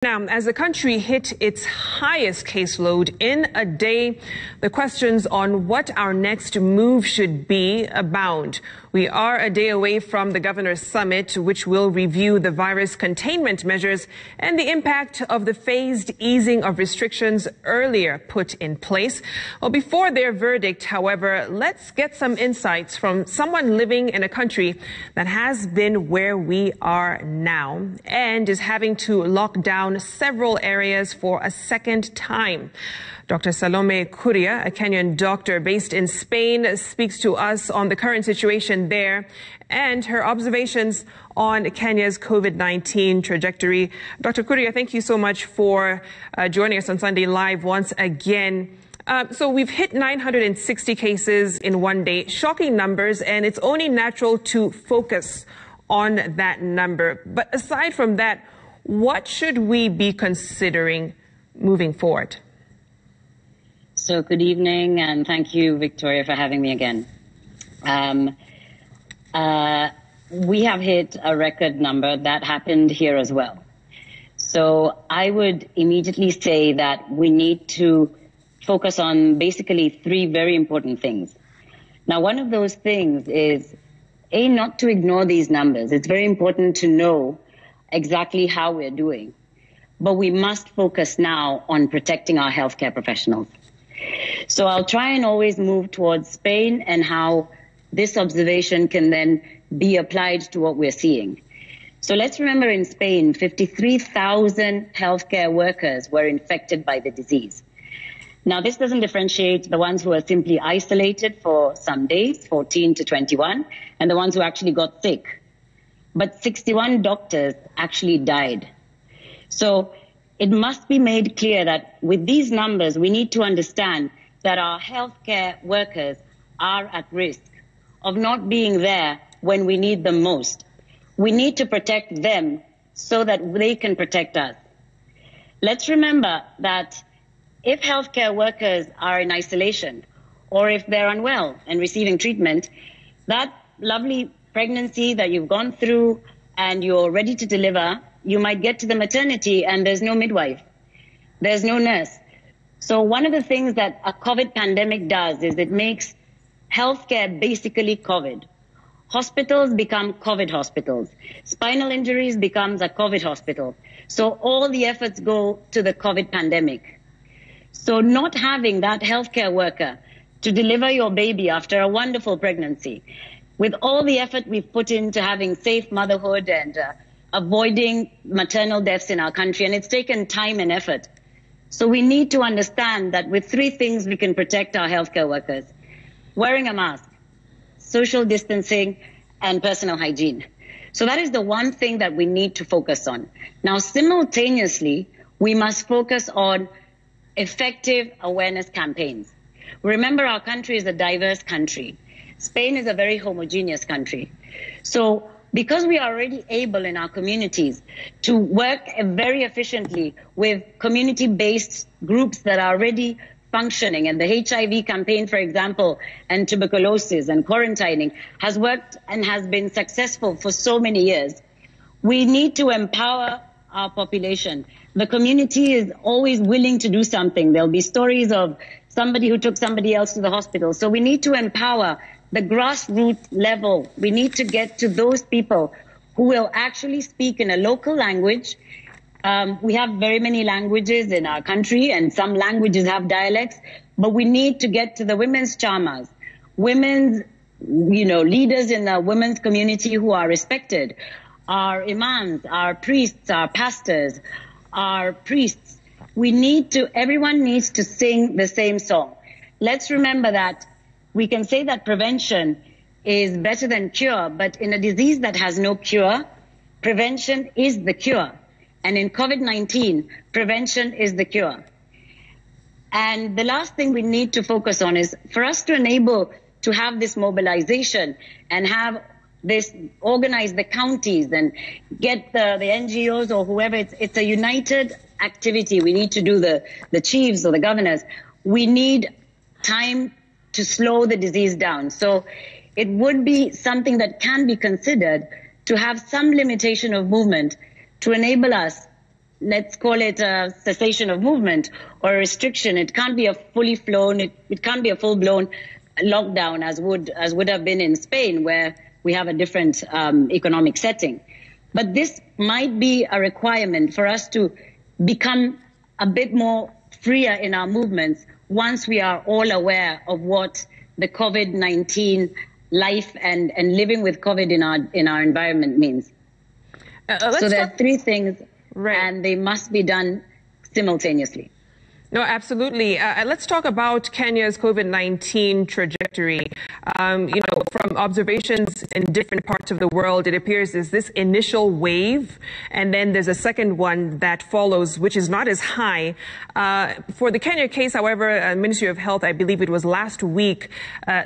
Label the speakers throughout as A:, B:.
A: Now, as the country hit its highest caseload in a day, the questions on what our next move should be abound. We are a day away from the governor's summit, which will review the virus containment measures and the impact of the phased easing of restrictions earlier put in place. Well, before their verdict, however, let's get some insights from someone living in a country that has been where we are now and is having to lock down several areas for a second time. Dr. Salome Kuria, a Kenyan doctor based in Spain, speaks to us on the current situation there and her observations on Kenya's COVID-19 trajectory. Dr. Kuria, thank you so much for joining us on Sunday Live once again. So we've hit 960 cases in one day, shocking numbers, and it's only natural to focus on that number. But aside from that, what should we be considering moving forward?
B: So good evening, and thank you, Victoria, for having me again. We have hit a record number that happened here as well. So I would immediately say that we need to focus on basically three very important things. Now, one of those things is, not to ignore these numbers. It's very important to know exactly how we're doing. But we must focus now on protecting our healthcare professionals. So I'll try and always move towards Spain and how this observation can then be applied to what we're seeing. So let's remember, in Spain, 53,000 healthcare workers were infected by the disease. Now, this doesn't differentiate the ones who are simply isolated for some days, 14 to 21, and the ones who actually got sick. But 61 doctors actually died. So it must be made clear that with these numbers, we need to understand that our healthcare workers are at risk of not being there when we need them most. We need to protect them so that they can protect us. Let's remember that if healthcare workers are in isolation, or if they're unwell and receiving treatment, that lovely pregnancy that you've gone through and you're ready to deliver, you might get to the maternity and there's no midwife, there's no nurse. So one of the things that a COVID pandemic does is it makes healthcare basically COVID. Hospitals become COVID hospitals. Spinal injuries becomes a COVID hospital. So all the efforts go to the COVID pandemic. So not having that healthcare worker to deliver your baby after a wonderful pregnancy, with all the effort we've put into having safe motherhood and avoiding maternal deaths in our country, and it's taken time and effort. So we need to understand that with three things we can protect our healthcare workers: wearing a mask, social distancing, and personal hygiene. So that is the one thing that we need to focus on. Now, simultaneously, we must focus on effective awareness campaigns. Remember, our country is a diverse country. Spain is a very homogeneous country. So because we are already able in our communities to work very efficiently with community-based groups that are already functioning, and the HIV campaign, for example, and tuberculosis and quarantining has worked and has been successful for so many years, we need to empower our population. The community is always willing to do something. There'll be stories of somebody who took somebody else to the hospital. So we need to empower the grassroots level. We need to get to those people who will actually speak in a local language. We have very many languages in our country, and some languages have dialects, but we need to get to the women's charmers, women's, leaders in the women's community who are respected, our imams, our priests, our pastors, our priests. Everyone needs to sing the same song. Let's remember that we can say that prevention is better than cure, but in a disease that has no cure, prevention is the cure. And in COVID-19, prevention is the cure. And the last thing we need to focus on is for us to enable to have this mobilization and have this, organize the counties and get the NGOs or whoever. It's a united activity. We need to do the chiefs or the governors. We need time to slow the disease down. So it would be something that can be considered to have some limitation of movement to enable us let's call it a cessation of movement or a restriction. It can't be a fully flown, it can't be a full-blown lockdown as would have been in Spain, where we have a different economic setting. But this might be a requirement for us to become a bit more freer in our movements once we are all aware of what the COVID-19 life and living with COVID in our environment means. So there are three things, right, and they must be done simultaneously.
A: No, absolutely. Let's talk about Kenya's COVID-19 trajectory. From observations in different parts of the world, it appears there's this initial wave, and then there's a second one that follows, which is not as high. For the Kenya case, however, Ministry of Health, I believe it was last week,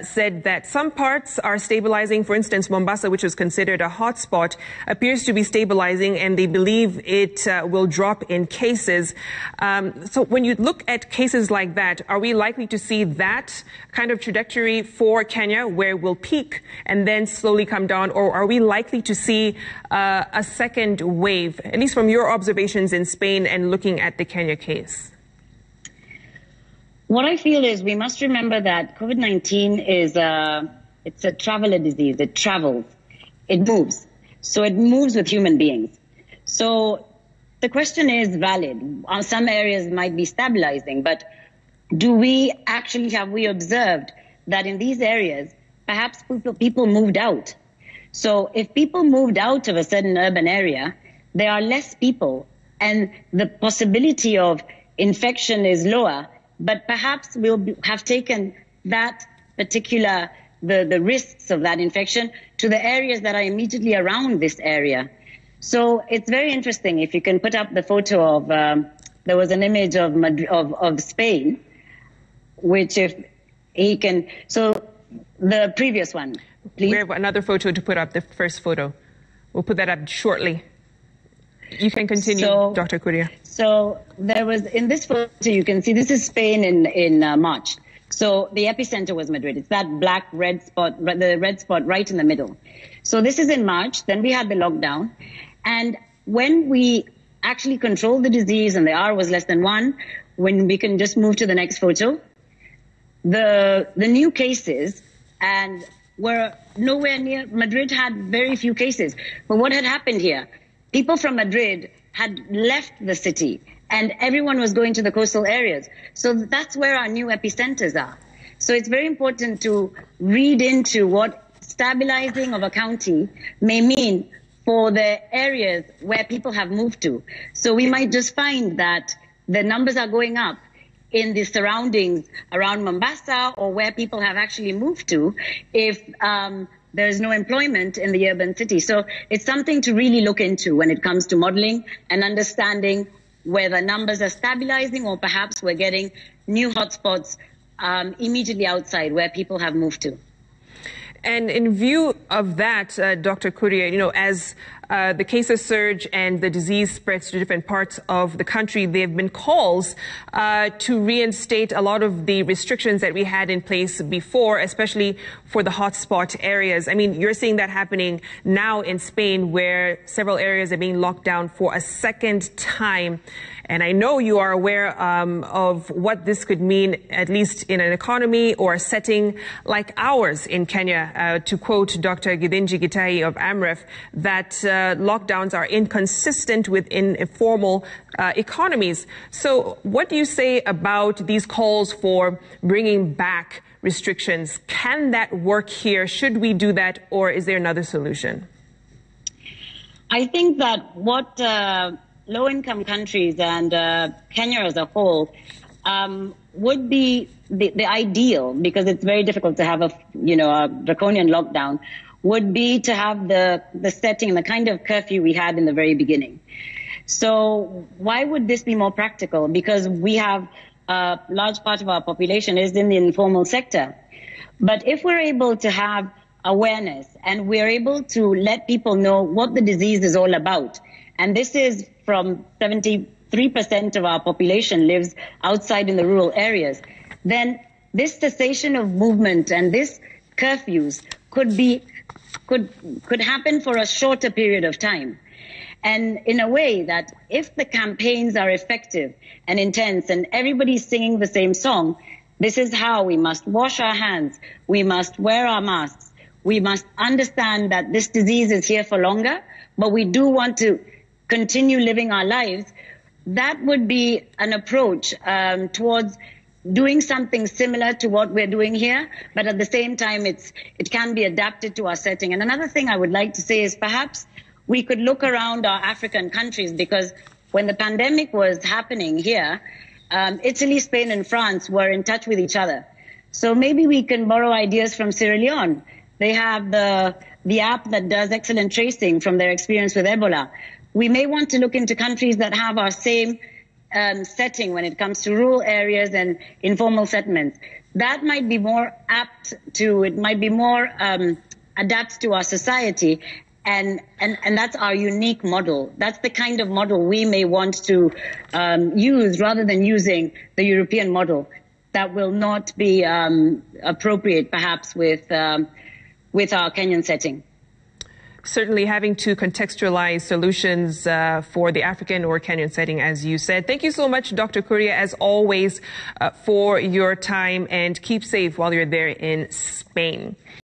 A: said that some parts are stabilizing. For instance, Mombasa, which was considered a hotspot, appears to be stabilizing, and they believe it will drop in cases. So when you look at cases like that, are we likely to see that kind of trajectory for Kenya, where we'll peak and then slowly come down, or are we likely to see a second wave, at least from your observations in Spain and looking at the Kenya case?
B: What I feel is we must remember that COVID-19 is it's a traveler disease. It travels, it moves. So it moves with human beings. So the question is valid. Some areas might be stabilizing, but have we observed that in these areas, perhaps people moved out? So if people moved out of a certain urban area, there are less people and the possibility of infection is lower, but perhaps we'll have taken that particular, the risks of that infection to the areas that are immediately around this area. So it's very interesting. If you can put up the photo of, there was an image of Spain, which if he can, so the previous one, please.
A: We have another photo to put up, the first photo. We'll put that up shortly. You can continue, Dr. Kuria.
B: So there was, in this photo, you can see this is Spain in March. So the epicenter was Madrid. It's that red spot right in the middle. So this is in March. Then we had the lockdown. And when we actually controlled the disease and the R was less than 1, when we can just move to the next photo, the new cases and were nowhere near. Madrid had very few cases. But what had happened here? People from Madrid had left the city and everyone was going to the coastal areas. So that's where our new epicenters are. So it's very important to read into what stabilizing of a county may mean for the areas where people have moved to. So we might just find that the numbers are going up in the surroundings around Mombasa or where people have actually moved to if there is no employment in the urban city. So it's something to really look into when it comes to modeling and understanding whether numbers are stabilizing or perhaps we're getting new hotspots immediately outside where people have moved to.
A: And in view of that, Dr. Kuria, as the cases surge and the disease spreads to different parts of the country, there have been calls to reinstate a lot of the restrictions that we had in place before, especially for the hotspot areas. I mean, you're seeing that happening now in Spain, where several areas are being locked down for a second time. And I know you are aware of what this could mean, at least in an economy or a setting like ours in Kenya. To quote Dr. Githinji Gitahi of AMREF, that lockdowns are inconsistent with informal economies. So what do you say about these calls for bringing back restrictions? Can that work here? Should we do that, or is there another solution?
B: I think that what low-income countries and Kenya as a whole would be the ideal, because it's very difficult to have a draconian lockdown, would be to have the setting, the kind of curfew we had in the very beginning. So why would this be more practical? Because we have a large part of our population is in the informal sector. But if we're able to have awareness and we're able to let people know what the disease is all about, and this is from 73% of our population lives outside in the rural areas, then this cessation of movement and this curfews could happen for a shorter period of time. And in a way that if the campaigns are effective and intense and everybody's singing the same song, this is how we must wash our hands, we must wear our masks, we must understand that this disease is here for longer, but we do want to continue living our lives. That would be an approach towards doing something similar to what we're doing here, but at the same time, it can be adapted to our setting. And another thing I would like to say is perhaps we could look around our African countries, because when the pandemic was happening here, Italy, Spain, and France were in touch with each other. So maybe we can borrow ideas from Sierra Leone. They have the app that does excellent tracing from their experience with Ebola. We may want to look into countries that have our same setting when it comes to rural areas and informal settlements. That might be more apt to, it might be more adapt to our society. And that's our unique model. That's the kind of model we may want to use rather than using the European model. That will not be appropriate, perhaps, with our Kenyan setting.
A: Certainly having to contextualize solutions for the African or Kenyan setting, as you said. Thank you so much, Dr. Kuria, as always, for your time, and keep safe while you're there in Spain.